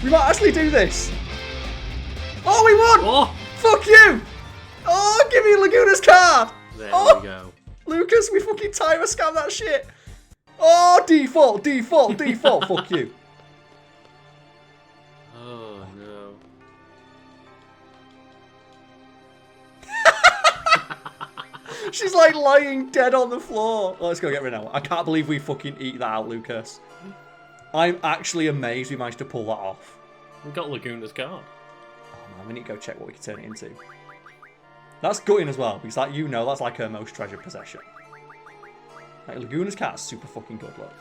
We might actually do this. Oh, we won! Oh! Fuck you! Oh, give me Laguna's card! There Oh, we go. Lucas, we fucking timer scam that shit. Oh, default. Fuck you. Oh, no. She's like lying dead on the floor. Let's go get Renault. I can't believe we fucking eat that out, Lucas. I'm actually amazed we managed to pull that off. We got Laguna's card. Oh man, we need to go check what we can turn it into. That's gutting as well, because like, that's like her most treasured possession. Like, Laguna's cat's super fucking good, look.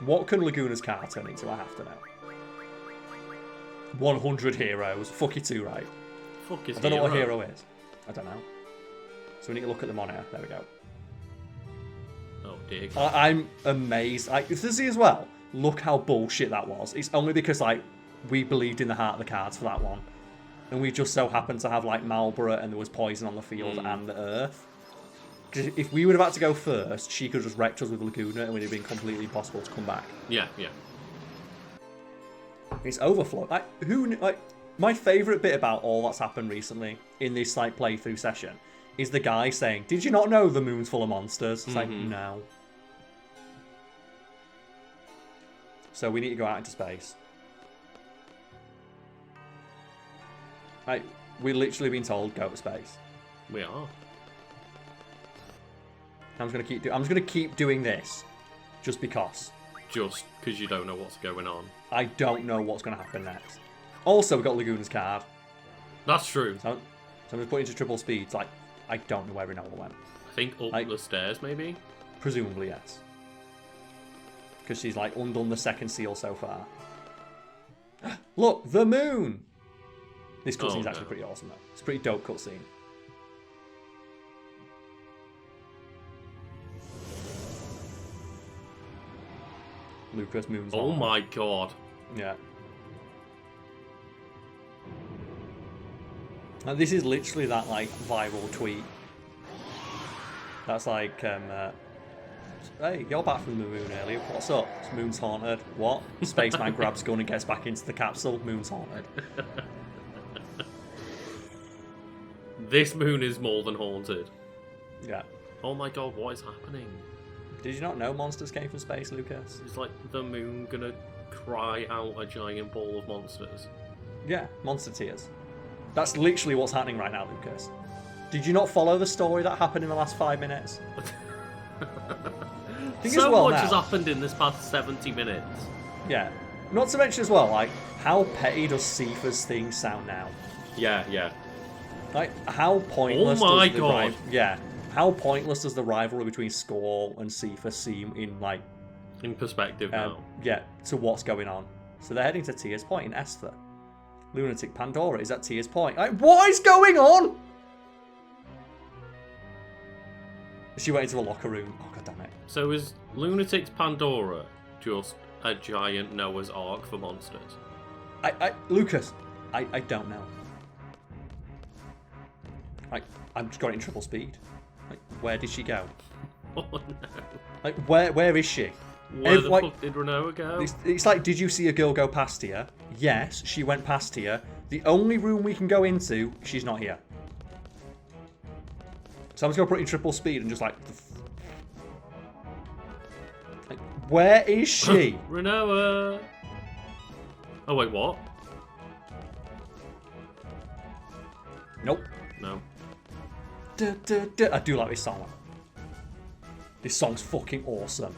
What can Laguna's cat turn into? I have to know. 100 heroes. Fuck you too, right? Fuck is I don't know what hero is. I don't know. So we need to look at the monitor. There we go. Oh dear. I'm amazed. Like, you see as well, look how bullshit that was. It's only because, like, we believed in the heart of the cards for that one. And we just so happened to have, like, Marlborough and there was poison on the field and the earth. Because if we would have had to go first, she could have just wrecked us with Laguna and it would have been completely impossible to come back. Yeah, yeah. It's overflow. Like, my favourite bit about all that's happened recently in this, like, playthrough session is the guy saying, "Did you not know the moon's full of monsters?" It's like, no. So we need to go out into space. Like, we're literally being told, go to space. We are. I'm just gonna keep doing this, just because. Just because you don't know what's going on. I don't know what's gonna happen next. Also, we got Laguna's card. That's true. So I'm just putting into triple speeds. Like, I don't know where Rinaldo went. I think up the stairs, maybe? Presumably, yes. Because she's, like, undone the second seal so far. Look, the moon! This cutscene's actually pretty awesome, though. It's a pretty dope cutscene. Lucas moons. Oh my god. Yeah. And this is literally that, like, viral tweet. That's like, hey, you're back from the moon earlier. What's up? This moon's haunted. What? Spaceman grabs gun and gets back into the capsule. Moon's haunted. This moon is more than haunted. Yeah. Oh my god, what is happening? Did you not know monsters came from space, Lucas? Is like the moon gonna cry out a giant ball of monsters? Yeah, monster tears. That's literally what's happening right now, Lucas. Did you not follow the story that happened in the last 5 minutes? So much has happened in this past 70 minutes. Yeah. Not to mention as well, like, how petty does Sifa's thing sound now? Yeah, yeah. Like, how pointless Oh my does god. Yeah. How pointless does the rivalry between Squall and Sifa seem in, like... In perspective now. Yeah, to what's going on. So they're heading to Tia's Point in Esther. Lunatic Pandora is at Tia's Point. Like, what is going on? She went into a locker room. Oh, god damn it. So is Lunatic's Pandora just a giant Noah's Ark for monsters? Lucas, I don't know. Like, I'm just got it in triple speed. Like, where did she go? Oh no. Like, where is she? Where the fuck did Renoa go? It's like, did you see a girl go past here? Yes, she went past here. The only room we can go into, she's not here. So I'm just going to put it in triple speed and just like where is she? Renoa! Oh wait, what? Nope. No. I do like this song. This song's fucking awesome.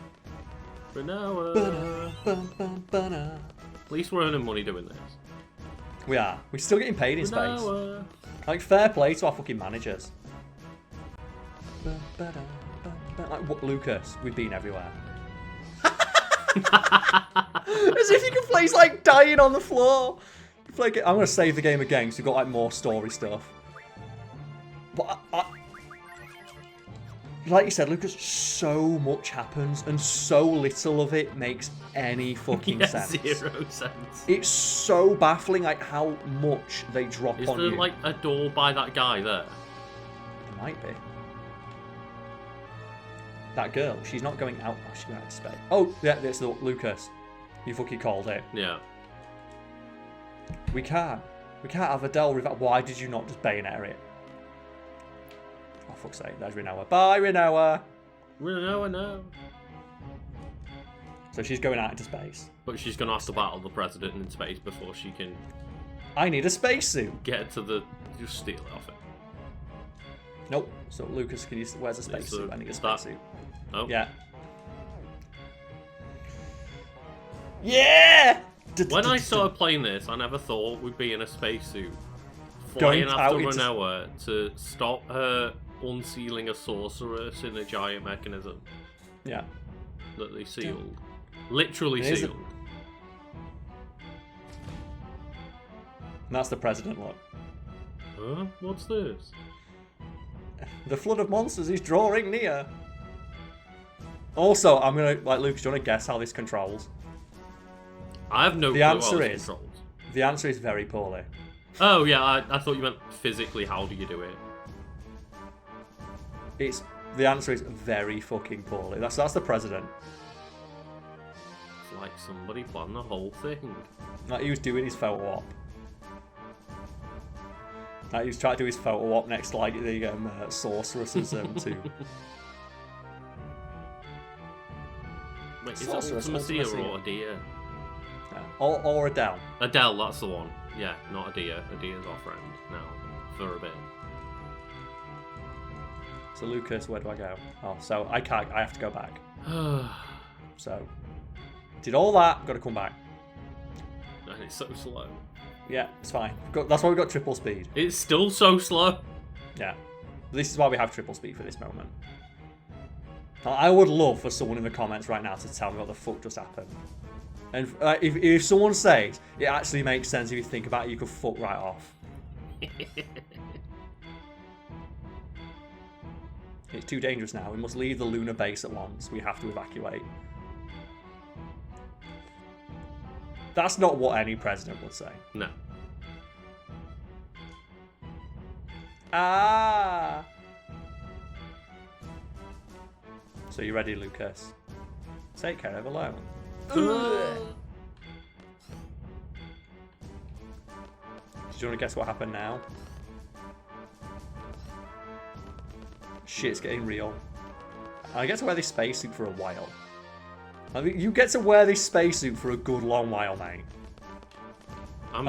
Renoa! At least we're earning money doing this. We are. We're still getting paid in Renoa. space. Like, fair play to our fucking managers. Like, what, Lucas, we've been everywhere. As if you can play, he's like dying on the floor. Like, I'm going to save the game again because we've got like more story stuff. But like you said, Lucas, so much happens and so little of it makes any fucking sense. 0 sense. It's so baffling, like how much they drop on you. Is there like a door by that guy there? There might be. That girl, she's not going out. Oh, she's going out to space. Oh, yeah, it's the Lucas. You fucking called it. Yeah. We can't. We can't have Adele revive. Why did you not just bayonet it? Oh, fuck's sake. There's Rinoa. Bye, Rinoa. Rinoa, no. So she's going out into space. But she's going to have to battle the president in space before she can... I need a spacesuit. Get to the... Just steal it off it. Nope. So Lucas, where's a spacesuit? I need a spacesuit. Oh. Yeah. Yeah! When I started playing this, I never thought we'd be in a spacesuit. Going Flying after out into... Rinoa to stop her unsealing a sorceress in a giant mechanism. Yeah. That they sealed. Literally sealed. And that's the president, look. Huh? What's this? The flood of monsters is drawing near. Also, I'm gonna, like, Lucas, do you want to guess how this controls? I have no clue how this controls. The answer is very poorly. Oh, yeah, I thought you meant physically, how do you do it? The answer is very fucking poorly. That's the president. It's like somebody planned the whole thing. Like, he was doing his photo op. Like, he was trying to do his photo op next to, like, the sorceresses too. Wait, is that Ultimacia or Adia? Or Adele. Adele, that's the one. Yeah, not Adia. Adia's our friend now, for a bit. So Lucas, where do I go? Oh, so I can't. I have to go back. So, did all that. Got to come back. And it's so slow. Yeah, it's fine. That's why we got triple speed. It's still so slow. Yeah, this is why we have triple speed for this moment. Now, I would love for someone in the comments right now to tell me what the fuck just happened. And if someone says it actually makes sense if you think about it, you could fuck right off. It's too dangerous now. We must leave the lunar base at once. We have to evacuate. That's not what any president would say. No. Ah! So you ready, Lucas? Take care of alone. Did you want to guess what happened now? Shit's getting real. I get to wear this spacesuit for a while. I mean, you get to wear this spacesuit for a good long while, mate.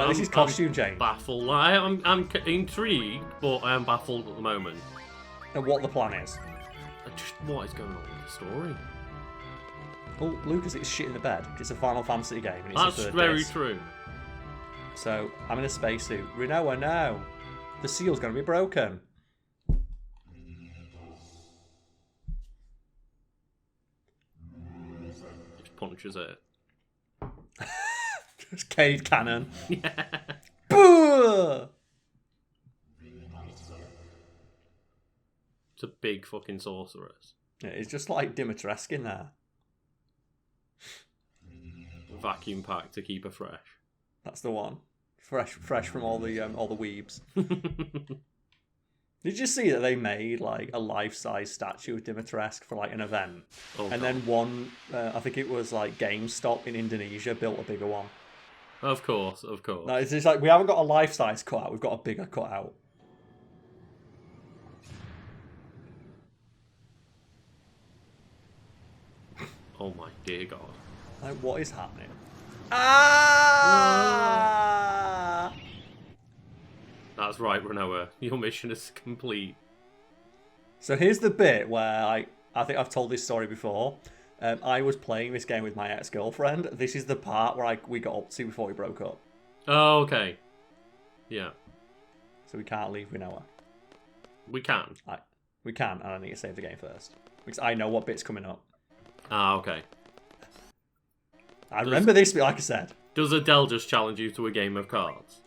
This is costume change. Baffled. I'm intrigued, but I am baffled at the moment. And what the plan is. Just what is going on with the story? Well, Lucas, it's shit in the bed. It's a Final Fantasy game. And it's That's the third very disc. true. So, I'm in a spacesuit. Rinoa, no. The seal's going to be broken. Just punches it. Just Cade Cannon. Yeah. Boo! It's a big fucking sorceress. Yeah, it's just like Dimitrescu in there. Vacuum pack to keep her fresh. That's the one. Fresh from all the weebs. Did you see that they made like a life-size statue of Dimitrescu for like an event? Oh, and then one, I think it was like GameStop in Indonesia built a bigger one. Of course, of course. No, it's just like we haven't got a life-size cutout, we've got a bigger cutout. Oh my dear God. Like, what is happening? Ah! That's right, Rinoa. Your mission is complete. So here's the bit where I think I've told this story before. I was playing this game with my ex-girlfriend. This is the part where we got up to before we broke up. Oh, okay. Yeah. So we can't leave Rinoa. We can. We can, and I need to save the game first. Because I know what bit's coming up. Ah, okay. I remember this bit, like I said. Does Adele just challenge you to a game of cards?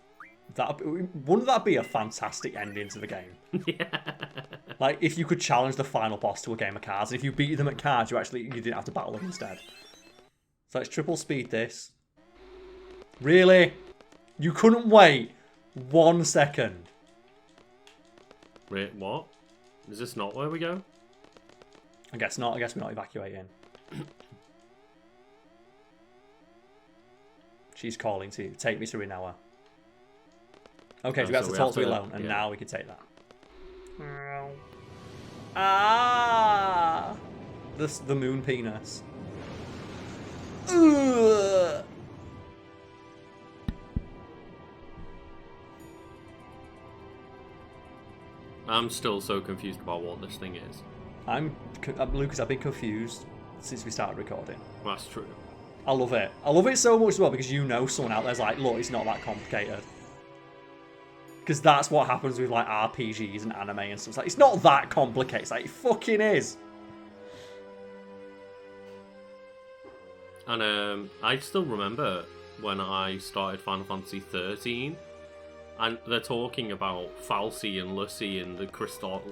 Wouldn't that be a fantastic ending to the game? Yeah. Like, if you could challenge the final boss to a game of cards, and if you beat them at cards, you didn't have to battle them instead. So let's triple speed this. Really? You couldn't wait 1 second? Wait, what? Is this not where we go? I guess not. I guess we're not evacuating. She's calling to you. Take me to Rinoa. Okay, so we have to talk to Elone, and now we can take that. Ah! The moon penis. Ugh. I'm still so confused about what this thing is. Lucas, I've been confused since we started recording. That's true. I love it. I love it so much as well because you know someone out there's like, look, it's not that complicated. Because that's what happens with like RPGs and anime and stuff. It's like, it's not that complicated. It's like, it fucking is. And I still remember when I started Final Fantasy 13, and they're talking about Falsey and Lucy and the Crystal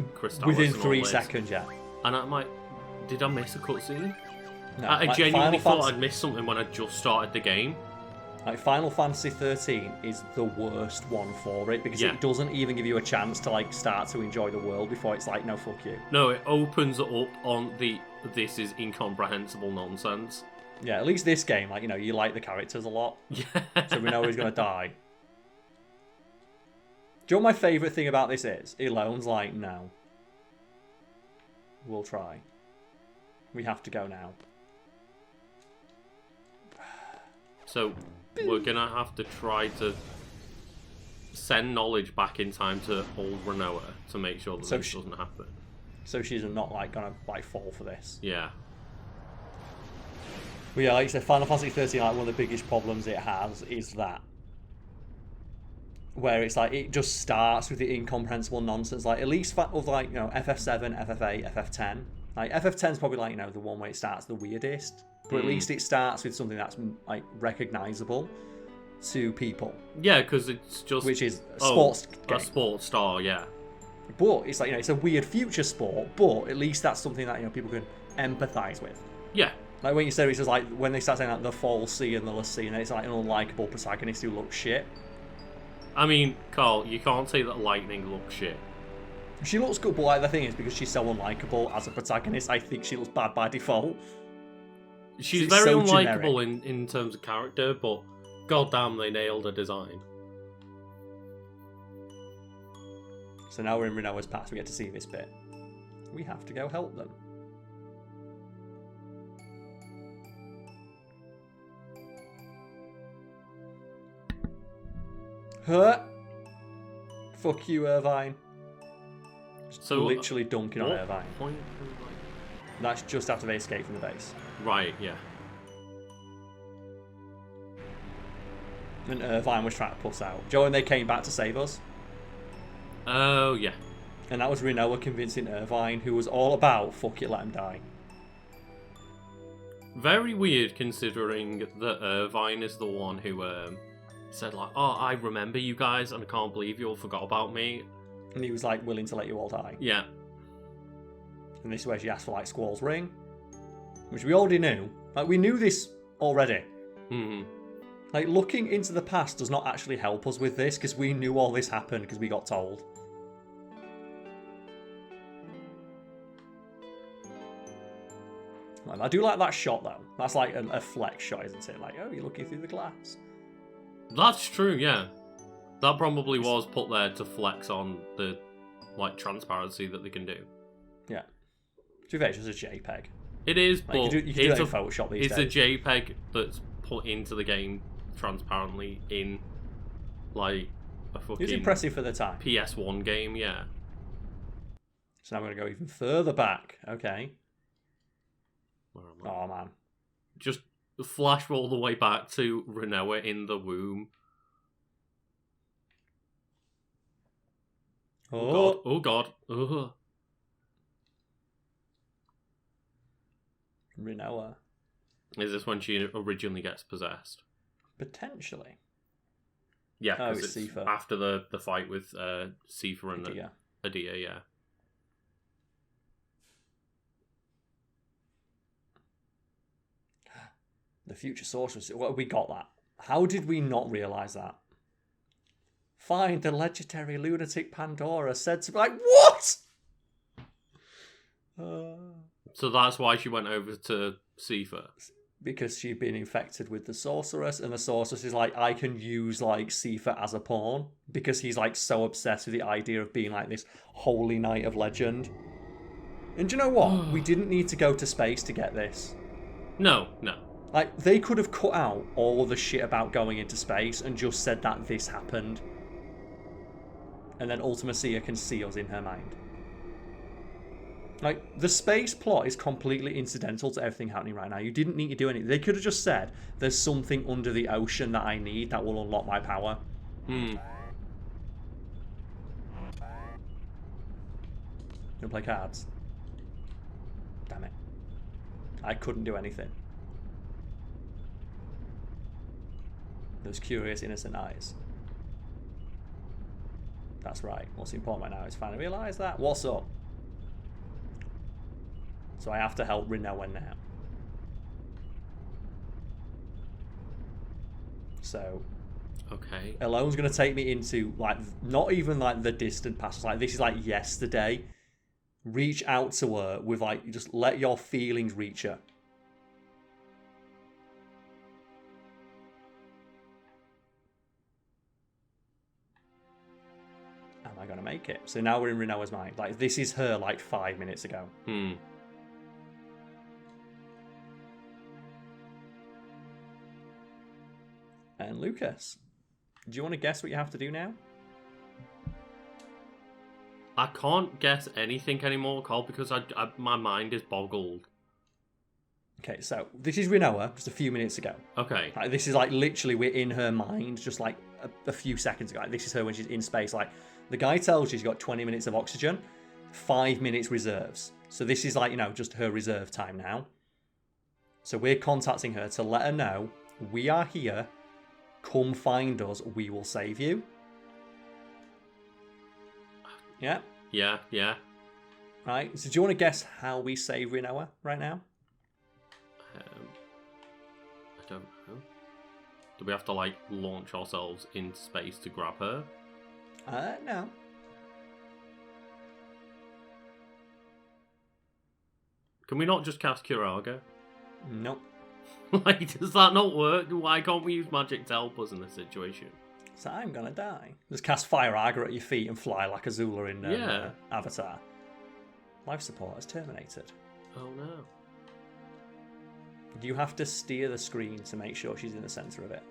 within 3 seconds, yeah. And I'm like, did I miss a cutscene? No, I like genuinely thought I'd missed something when I just started the game. Like Final Fantasy 13 is the worst one for it because it doesn't even give you a chance to like start to enjoy the world before it's like, no, fuck you. No, it opens it up on the this is incomprehensible nonsense. Yeah, at least this game, like, you know, you like the characters a lot. Yeah. So we know he's going to die. Do you know what my favourite thing about this is? Elone's like, no. We'll try. We have to go now. So, we're going to have to try to send knowledge back in time to old Renoa to make sure that this doesn't happen. So she's not, like, going to, like, fall for this. Yeah. But yeah, like you said, Final Fantasy 13, like, one of the biggest problems it has is that. Where it's like, it just starts with the incomprehensible nonsense. Like, at least with, like, you know, FF7, FF8, FF10. Like, FF10's probably, like, you know, the one where it starts the weirdest. But at least it starts with something that's, like, recognisable to people. Yeah, because it's just... Which is a sports game. A sports star, yeah. But it's like, you know, it's a weird future sport, but at least that's something that, you know, people can empathise with. Yeah. Like when you said it's just like, when they start saying like the Falsey and the Lucy, and it's like an unlikable protagonist who looks shit. I mean, Carl, you can't say that Lightning looks shit. She looks good, but like, the thing is, because she's so unlikable as a protagonist, I think she looks bad by default. She's very so unlikable in terms of character, but goddamn, they nailed her design. So now we're in Renoa's past, we get to see this bit. We have to go help them. Huh? Fuck you, Irvine. So literally dunking on Irvine. That's just after they escape from the base. Right, yeah. And Irvine was trying to puss out. Joe and they came back to save us. Oh, yeah. And that was Renoa convincing Irvine, who was all about, fuck it, let him die. Very weird, considering that Irvine is the one who said, like, oh, I remember you guys, and I can't believe you all forgot about me. And he was, like, willing to let you all die. Yeah. And this is where she asked for, like, Squall's ring. Which we already knew. Like, we knew this already. Mm-hmm. Like, looking into the past does not actually help us with this, because we knew all this happened, because we got told. I do like that shot, though. That's like a flex shot, isn't it? Like, oh, you're looking through the glass. That's true, yeah. That probably was put there to flex on the, like, transparency that they can do. Yeah. To be fair, it's just a JPEG. It is, like, but you can do that in Photoshop these days. It's a JPEG that's put into the game transparently in, like, a fucking... It's impressive for the time. PS1 game, yeah. So now I'm going to go even further back. Okay. Where am I? Oh, man. Just flash all the way back to Renoa in the womb. Oh, God. Oh, God. Ugh. Renoa. Is this when she originally gets possessed? Potentially. Yeah, because it's Sifa. After the fight with Sifa and Adia, yeah. The future sorceress. We got that. How did we not realise that? Find the legendary lunatic Pandora said to be like, what? So that's why she went over to Sifa. because she'd been infected with the sorceress, and the sorceress is like, I can use like Sifa as a pawn, because he's like so obsessed with the idea of being like this holy knight of legend. And do you know what? We didn't need to go to space to get this. No. Like, they could have cut out all of the shit about going into space and just said that this happened. And then Ultima Seer can see us in her mind. Like, the space plot is completely incidental to everything happening right now. You didn't need to do anything. They could have just said, there's something under the ocean that I need that will unlock my power. Hmm. You play cards? Damn it. I couldn't do anything. Those curious, innocent eyes. That's right. What's important right now is finally realise that. What's up? So I have to help Rinoa now. So... Okay. Alone's going to take me into, like, not even, like, the distant past. Like, this is, like, yesterday. Reach out to her with, like, just let your feelings reach her. Am I going to make it? So now we're in Rinoa's mind. Like, this is her, like, 5 minutes ago. Hmm. And Lucas, do you want to guess what you have to do now? I can't guess anything anymore, Carl, because my mind is boggled. Okay, so this is Rinoa just a few minutes ago. Okay. Like, this is like literally we're in her mind just like a few seconds ago. Like, this is her when she's in space. Like, the guy tells you she's got 20 minutes of oxygen, 5 minutes reserves. So this is like, you know, just her reserve time now. So we're contacting her to let her know we are here. Come find us. We will save you. Yeah? Yeah. Right, so do you want to guess how we save Rinoa right now? I don't know. Do we have to, like, launch ourselves into space to grab her? No. Can we not just cast Curaga? Nope. Like, does that not work? Why can't we use magic to help us in this situation? So I'm gonna die. Just cast Fire Agar at your feet and fly like Azula in Avatar. Life support is terminated. Oh no. You have to steer the screen to make sure she's in the centre of it.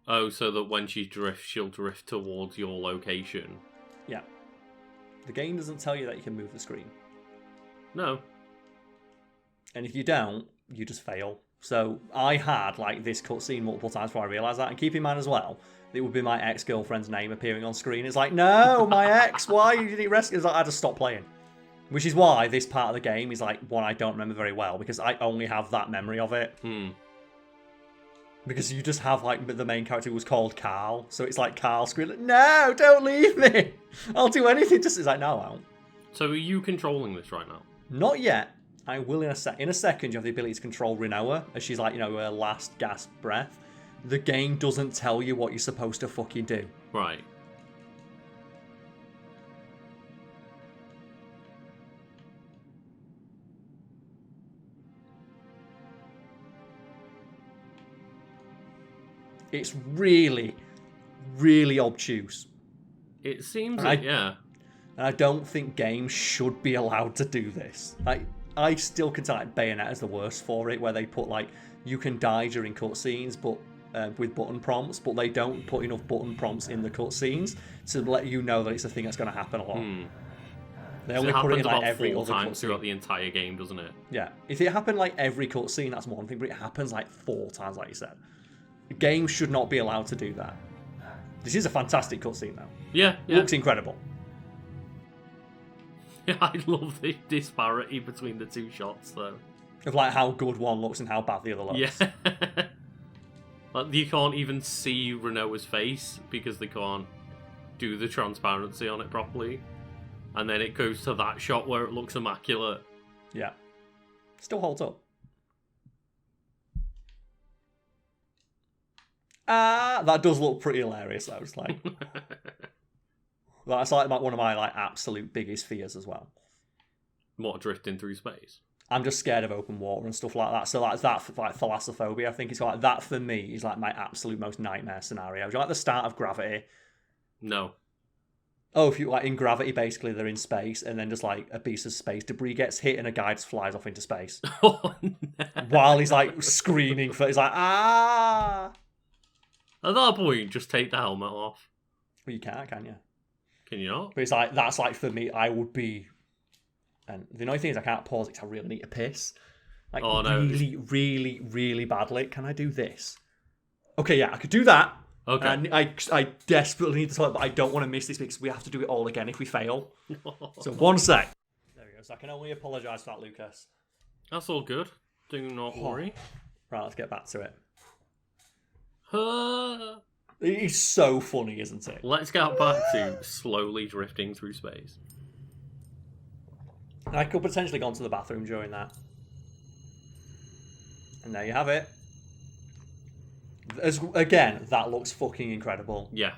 Oh, so that when she drifts, she'll drift towards your location. Yeah. The game doesn't tell you that you can move the screen. No. And if you don't, you just fail. So I had like this cutscene multiple times before I realised that. And keep in mind as well, it would be my ex-girlfriend's name appearing on screen. It's like, no, my ex, why you didn't rescue? It's like, I just stopped playing. Which is why this part of the game is like one I don't remember very well, because I only have that memory of it. Because you just have like the main character who was called Karl. So it's like Karl screaming, no, don't leave me. I'll do anything. Just it's like, no, I won't. So are you controlling this right now? Not yet. I will in a sec. In a second, you have the ability to control Rinoa as she's like, you know, her last gasp breath. The game doesn't tell you what you're supposed to fucking do. Right. It's really, really obtuse. It seems like, yeah. And I don't think games should be allowed to do this. Like, I still consider like Bayonetta the worst for it, where they put like, you can die during cutscenes, but with button prompts, but they don't put enough button prompts in the cutscenes to let you know that it's a thing that's going to happen a lot. They only put it in like every other cutscene throughout the entire game, doesn't it? Yeah. If it happened like every cutscene, that's one thing, but it happens like 4 times, like you said. Games should not be allowed to do that. This is a fantastic cutscene, though. Yeah. Looks incredible. Yeah, I love the disparity between the two shots, though. Of like how good one looks and how bad the other looks. Yeah. Like, you can't even see Rinoa's face because they can't do the transparency on it properly. And then it goes to that shot where it looks immaculate. Yeah. Still holds up. That does look pretty hilarious, though. It's like... That's like one of my like absolute biggest fears as well. What, drifting through space? I'm just scared of open water and stuff like that. So like that, like thalassophobia, I think it's like that for me is like my absolute most nightmare scenario. Do you like the start of Gravity? No. Oh, if you like in Gravity, basically they're in space, and then just like a piece of space debris gets hit, and a guy just flies off into space Oh, no. while he's like screaming for. He's like, ah. At that point, just take the helmet off. Well, you can you? Can you not? But it's like that's like for me, I would be. And the annoying thing is I can't pause it because I really need to piss. Like Oh, no. really, really, really badly. Can I do this? Okay, yeah, I could do that. Okay. And I desperately need to toilet, but I don't want to miss this because we have to do it all again if we fail. So 1 sec. There we go. So I can only apologise for that, Lucas. That's all good. Do not worry. Right, let's get back to it. Uh, It's so funny, isn't it? Let's get back to slowly drifting through space. I could potentially go to the bathroom during that. And there you have it. Again, that looks fucking incredible. Yeah.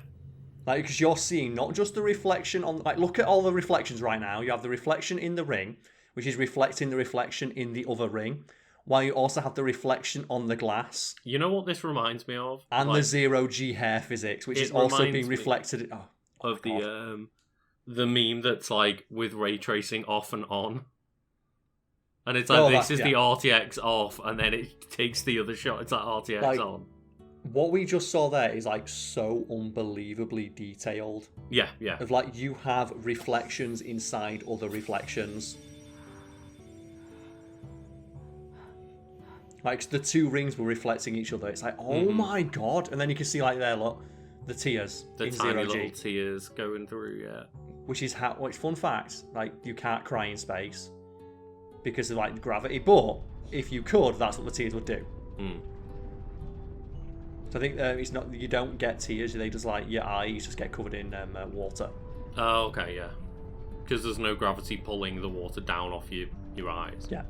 Like, because you're seeing not just the reflection on... Like, look at all the reflections right now. You have the reflection in the ring, which is reflecting the reflection in the other ring, while you also have the reflection on the glass. You know what this reminds me of? And like, the zero-G hair physics, which is also being reflected... of the meme that's, like, with ray tracing off and on. And it's like, this is the RTX off, and then it takes the other shot. It's like RTX like, on. What we just saw there is like so unbelievably detailed. Yeah, yeah. Of like you have reflections inside other reflections. Like the two rings were reflecting each other. It's like, oh my god! And then you can see like there, look, the tears The in tiny 0G. little tears going through, yeah. Which is how. Well, it's fun fact. Like you can't cry in space because of like gravity, but if you could, that's what the tears would do. Mm. So I think it's not you don't get tears; they just like your eyes just get covered in water. Oh, okay, yeah. Because there's no gravity pulling the water down off your eyes. Yeah.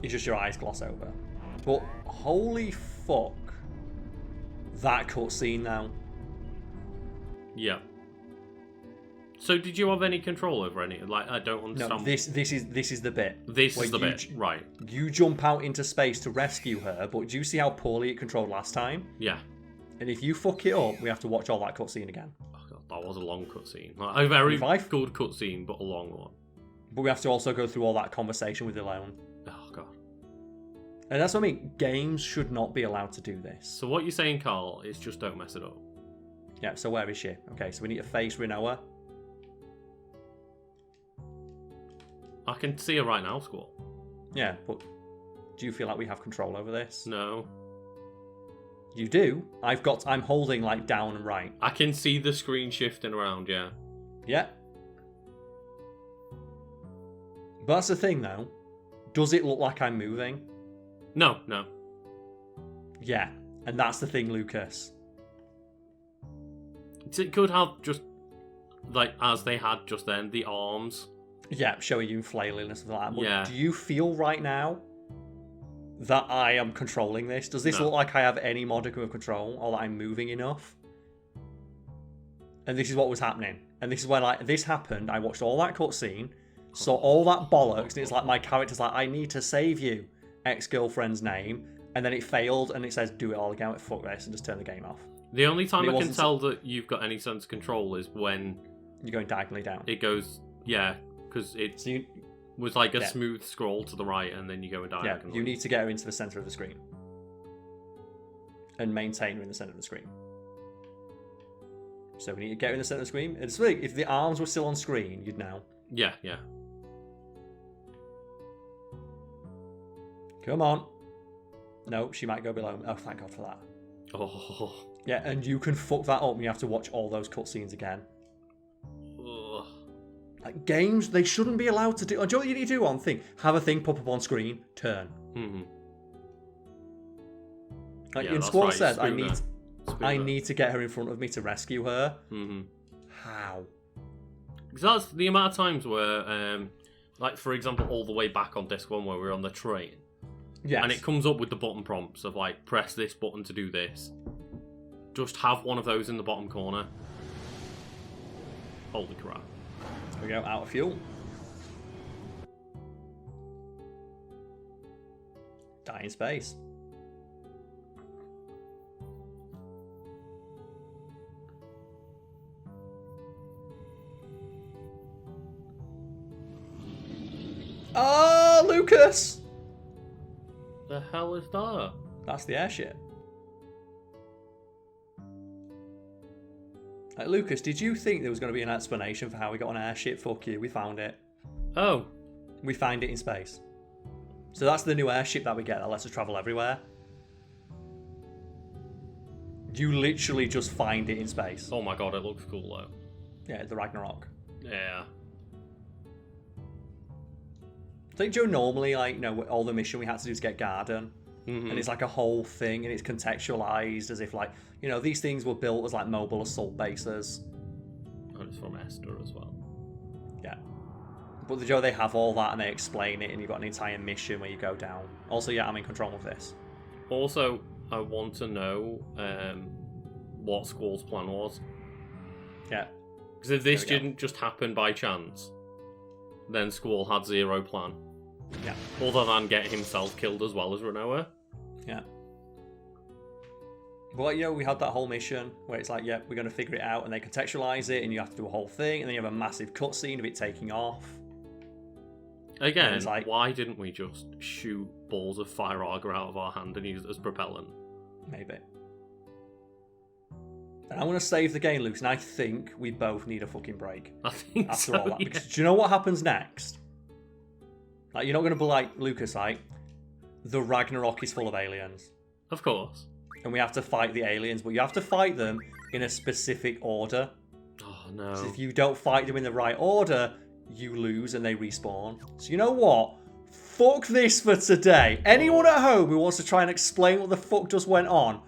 It's just your eyes gloss over. But holy fuck, that cutscene now. Yeah. So did you have any control over any? Like, I don't understand. No, this is the bit. This is the bit, right? You jump out into space to rescue her, but do you see how poorly it controlled last time? Yeah. And if you fuck it up, we have to watch all that cutscene again. Oh god, that was a long cutscene. Like, a very good cutscene, but a long one. But we have to also go through all that conversation with Elaine. Oh god. And that's what I mean. Games should not be allowed to do this. So what you're saying, Carl, is just don't mess it up. Yeah. So where is she? Okay. So we need to face Rinoa. I can see her right now, Squall. Yeah, but do you feel like we have control over this? No. You do? I'm holding like down and right. I can see the screen shifting around, yeah. Yeah. But that's the thing though. Does it look like I'm moving? No. Yeah. And that's the thing, Lucas. It could have just, like, as they had just then, the arms. Yeah, showing you flailing and stuff like that. But yeah. Do you feel right now that I am controlling this? Does this look like I have any modicum of control or that I'm moving enough? And this is what was happening. And this is when this happened. I watched all that cutscene, saw all that bollocks, and it's like my character's like, I need to save you, ex-girlfriend's name, and then it failed and it says do it all again. Fuck this, and just turn the game off. The only time I can tell that you've got any sense of control is when you're going diagonally down. It goes, yeah, because it was like a smooth scroll to the right, and then you go diagonally. Yeah, you need to get her into the center of the screen and maintain her in the center of the screen. So we need to get her in the center of the screen. It's like if the arms were still on screen, you'd know. Yeah. Come on. No, she might go below. Oh, thank God for that. Oh. Yeah, and you can fuck that up and you have to watch all those cutscenes again. Ugh. Like, games, they shouldn't be allowed to do... Do you know what you need to do on thing? Have a thing pop up on screen, turn. Mm-hmm. Like, in Squall says, I need to get her in front of me to rescue her. Mm-hmm. How? Because that's the amount of times where, like, for example, all the way back on disc 1 where we were on the train. Yes. And it comes up with the button prompts of, like, press this button to do this. Just have one of those in the bottom corner. Holy crap. There we go, out of fuel. Die in space. Oh, Lucas! The hell is that? That's the airship. Lucas, did you think there was going to be an explanation for how we got an airship? Fuck you, we found it. Oh. We find it in space. So that's the new airship that we get that lets us travel everywhere. You literally just find it in space. Oh my god, it looks cool though. Yeah, the Ragnarok. Yeah. I think Joe normally, like, you know, all the mission we had to do is get Garden. Mm-hmm. And it's like a whole thing, and it's contextualized as if, like, you know, these things were built as like mobile assault bases. And it's from Esther as well. Yeah. But the Joe, they have all that and they explain it, and you've got an entire mission where you go down. Also, yeah, I'm in control of this. Also, I want to know what Squall's plan was. Yeah. Because if this didn't just happen by chance, then Squall had zero plan. Yeah. Other than get himself killed as well as Renoa. Yeah. But, you know, we had that whole mission where it's like, yeah, we're going to figure it out, and they contextualize it, and you have to do a whole thing, and then you have a massive cutscene of it taking off. Again, like, why didn't we just shoot balls of fire auger out of our hand and use it as propellant? Maybe. And I want to save the game, Luke, and I think we both need a fucking break. I think after so, all that. yeah. Because do you know what happens next? Like, you're not going to be like, Lucas, like, the Ragnarok is full of aliens. Of course. And we have to fight the aliens, but you have to fight them in a specific order. Oh, no. So if you don't fight them in the right order, you lose and they respawn. So you know what? Fuck this for today. Anyone at home who wants to try and explain what the fuck just went on,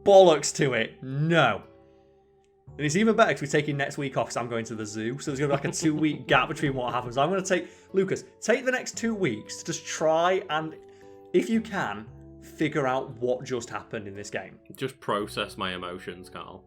bollocks to it. No. And it's even better because we're taking next week off because I'm going to the zoo. So there's going to be like a 2-week gap between what happens. I'm going to take, Lucas, take the next 2 weeks to just try and, if you can, figure out what just happened in this game. Just process my emotions, Carl.